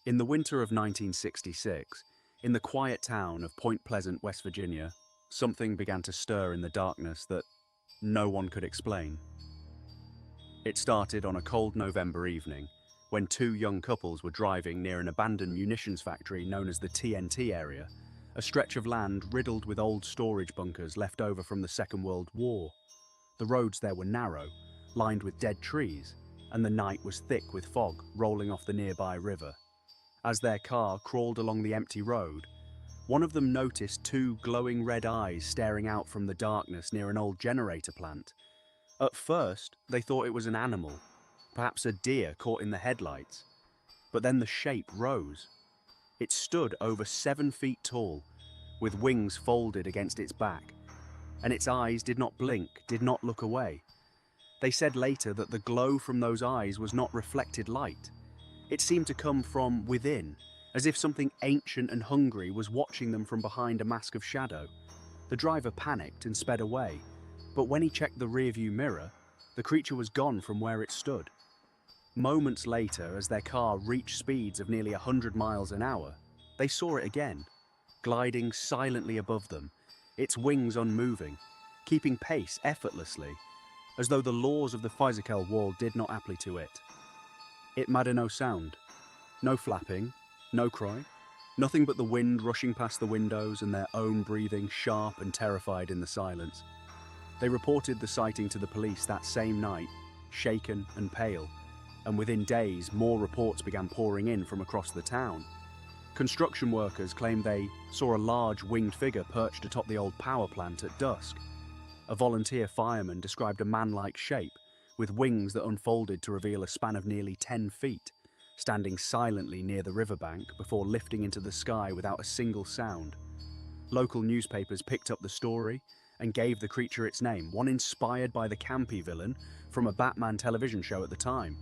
In the winter of 1966, in the quiet town of Point Pleasant, West Virginia, something began to stir in the darkness that no one could explain. It started on a cold November evening when two young couples were driving near an abandoned munitions factory known as the TNT Area, a stretch of land riddled with old storage bunkers left over from the Second World War. The roads there were narrow, lined with dead trees, and the night was thick with fog rolling off the nearby river. As their car crawled along the empty road, one of them noticed two glowing red eyes staring out from the darkness near an old generator plant. At first, they thought it was an animal, perhaps a deer caught in the headlights. But then the shape rose. It stood over 7 feet tall, with wings folded against its back, and its eyes did not blink, did not look away. They said later that the glow from those eyes was not reflected light. It seemed to come from within, as if something ancient and hungry was watching them from behind a mask of shadow. The driver panicked and sped away, but when he checked the rearview mirror, the creature was gone from where it stood. Moments later, as their car reached speeds of nearly 100 miles an hour, they saw it again, gliding silently above them, its wings unmoving, keeping pace effortlessly, as though the laws of the physical world did not apply to it. It made no sound, no flapping, no cry, nothing but the wind rushing past the windows and their own breathing sharp and terrified in the silence. They reported the sighting to the police that same night, shaken and pale, and within days more reports began pouring in from across the town. Construction workers claimed they saw a large winged figure perched atop the old power plant at dusk. A volunteer fireman described a man-like shape, with wings that unfolded to reveal a span of nearly 10 feet, standing silently near the riverbank before lifting into the sky without a single sound. Local newspapers picked up the story and gave the creature its name, one inspired by the campy villain from a Batman television show at the time.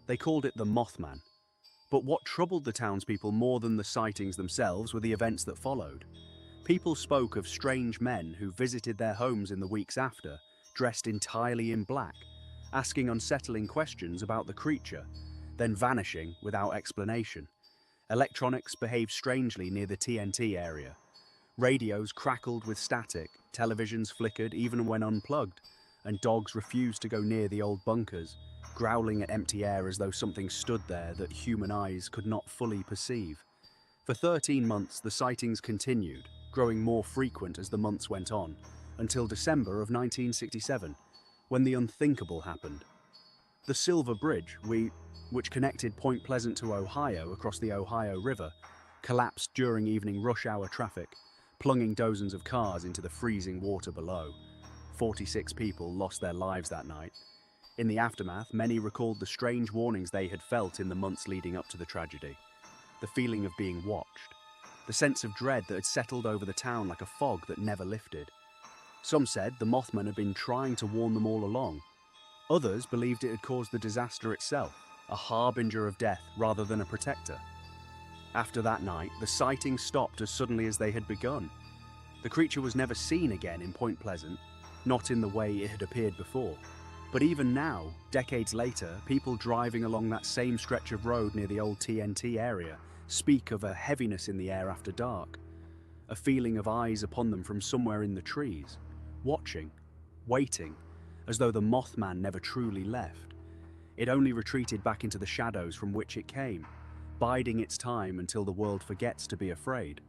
They called it the Mothman. But what troubled the townspeople more than the sightings themselves were the events that followed. People spoke of strange men who visited their homes in the weeks after, dressed entirely in black, asking unsettling questions about the creature, then vanishing without explanation. Electronics behaved strangely near the TNT area. Radios crackled with static, televisions flickered even when unplugged, and dogs refused to go near the old bunkers, growling at empty air as though something stood there that human eyes could not fully perceive. For 13 months, the sightings continued, growing more frequent as the months went on, until December of 1967, when the unthinkable happened. The Silver Bridge, which connected Point Pleasant to Ohio across the Ohio River, collapsed during evening rush hour traffic, plunging dozens of cars into the freezing water below. 46 people lost their lives that night. In the aftermath, many recalled the strange warnings they had felt in the months leading up to the tragedy. The feeling of being watched, the sense of dread that had settled over the town like a fog that never lifted. Some said the Mothman had been trying to warn them all along. Others believed it had caused the disaster itself, a harbinger of death rather than a protector. After that night, the sightings stopped as suddenly as they had begun. The creature was never seen again in Point Pleasant, not in the way it had appeared before. But even now, decades later, people driving along that same stretch of road near the old TNT area speak of a heaviness in the air after dark, a feeling of eyes upon them from somewhere in the trees, watching, waiting, as though the Mothman never truly left. It only retreated back into the shadows from which it came, biding its time until the world forgets to be afraid.